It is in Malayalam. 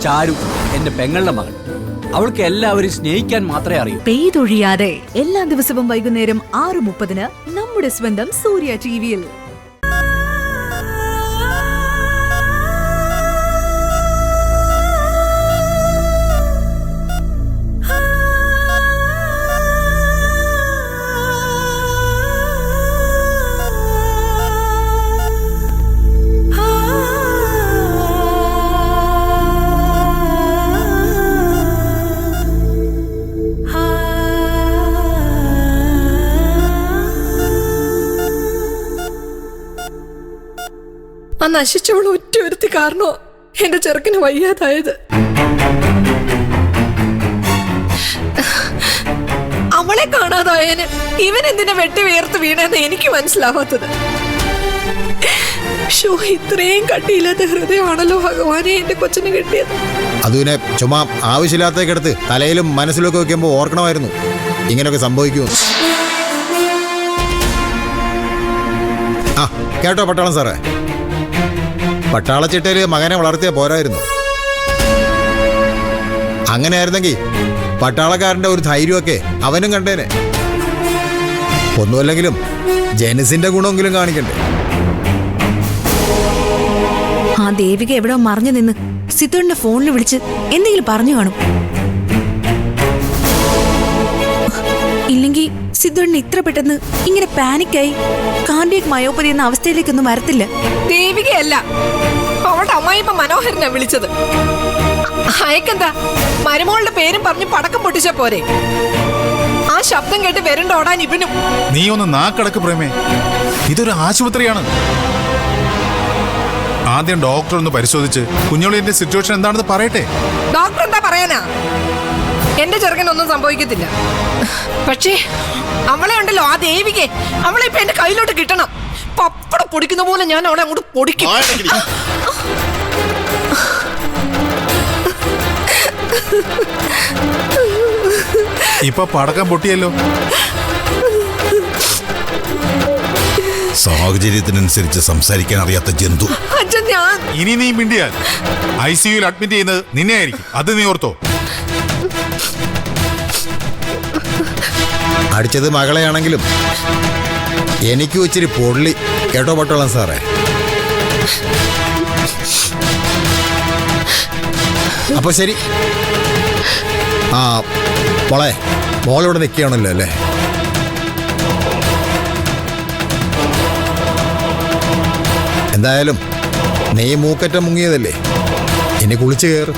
ചാരു എന്റെ പെങ്ങളുടെ മകൾ. അവൾക്ക് എല്ലാവരും സ്നേഹിക്കാൻ മാത്രമേ അറിയൂ. പെയ്തൊഴിയാതെ എല്ലാ ദിവസവും വൈകുന്നേരം 6:30 നമ്മുടെ സ്വന്തം സൂര്യ ടിവിയിൽ. ആ നശിച്ചവൾ ഒറ്റ കാരണോ എന്റെ ചെറുക്കിന് വയ്യാതായത്. അവളെ കാണാതായന് ഇവൻ എന്തിനാ വെട്ടി വേർത്ത് വീണെന്ന് എനിക്ക് മനസ്സിലാവാത്തത്. ഇത്രയും കട്ടിയില്ലാത്ത ഹൃദയമാണല്ലോ ഭഗവാനെ എന്റെ കൊച്ചിന് കിട്ടിയത്. അതിനെ ചുമ്മാ ആവശ്യമില്ലാത്തേക്കെടുത്ത് തലയിലും മനസ്സിലൊക്കെ വെക്കുമ്പോ ഓർക്കണമായിരുന്നു ഇങ്ങനെയൊക്കെ സംഭവിക്കും. ആ കേട്ടോ പട്ടാളം സാറേ, പട്ടാളച്ചിട്ടയില് മകനെ വളർത്തിയ പോരായിരുന്നു. അങ്ങനെയായിരുന്നെങ്കിൽ പട്ടാളക്കാരന്റെ ഒരു ധൈര്യമൊക്കെ അവനും കണ്ടേനെ. ഒന്നുമല്ലെങ്കിലും ജനസിന്റെ ഗുണമെങ്കിലും കാണിക്കണ്ടേ. ആ ദേവിക എവിടോ മറിഞ്ഞു നിന്ന് സിദ്ധുവിന്റെ ഫോണിൽ വിളിച്ച് എന്തെങ്കിലും പറഞ്ഞു കാണും. ഇല്ലെങ്കിൽ സിദ്ധുവിന് ഇത്ര പെട്ടെന്ന് ഇങ്ങനെ പാനിക്കായി കാർഡിയക് മയോപ്പതി എന്ന അവസ്ഥയിലേക്കൊന്നും വരത്തില്ല. ദേവികയല്ല, അവളുടെ അമ്മായിപ്പ മനോഹരനാ വിളിച്ചത്. അയക്കെന്താ മരുമോളുടെ പേരും പറഞ്ഞ് പടക്കം പൊട്ടിച്ച പോരെ. ആ ശബ്ദം കേട്ട് വരണ്ടോടാൻ ഇവനും. നീ ഒന്ന് നാക്കടക്ക് പ്രേമേ, ഇതൊരു ആശുപത്രിയാണ്. ആദ്യം ഡോക്ടർ ഒന്ന് പരിശോധിച്ച് കുഞ്ഞോളിന്റെ സിറ്റുവേഷൻ എന്താണെന്ന് പറയട്ടെ. ഡോക്ടർ എന്താ പറയാനാ? എന്റെ ചെറുക്കനൊന്നും സംഭവിക്കത്തില്ല. പക്ഷേ അവളെ ഉണ്ടല്ലോ, ആ ദേവികെ, അവളെ ഇപ്പൊ എന്റെ കയ്യിലോട്ട് കിട്ടണം. പപ്പട പൊടിക്കുന്ന പോലെ ഞാൻ അവളെ അങ്ങോട്ട് പൊടിക്കും. ഇപ്പൊ പടക്കം പൊട്ടിയല്ലോ. സാഹചര്യത്തിനനുസരിച്ച് സംസാരിക്കാൻ അറിയാത്ത ജന്തു. ഇനി നീ മിണ്ടിയാൽ ICUയിൽ അഡ്മിറ്റ് ചെയ്യുന്നത് നിന്നെ ആയിരിക്കും. അത് നീ ഓർത്തോ. അടിച്ചത് മകളെയാണെങ്കിലും എനിക്കും ഇച്ചിരി പൊള്ളി കേട്ടോ പട്ടാളം സാറേ. അപ്പൊ ശരി. ആ മോളിവിടെ നിൽക്കുകയാണല്ലോ അല്ലേ? എന്തായാലും നീ മൂക്കറ്റം മുങ്ങിയതല്ലേ, ഇനി കുളിച്ചു കയറ്.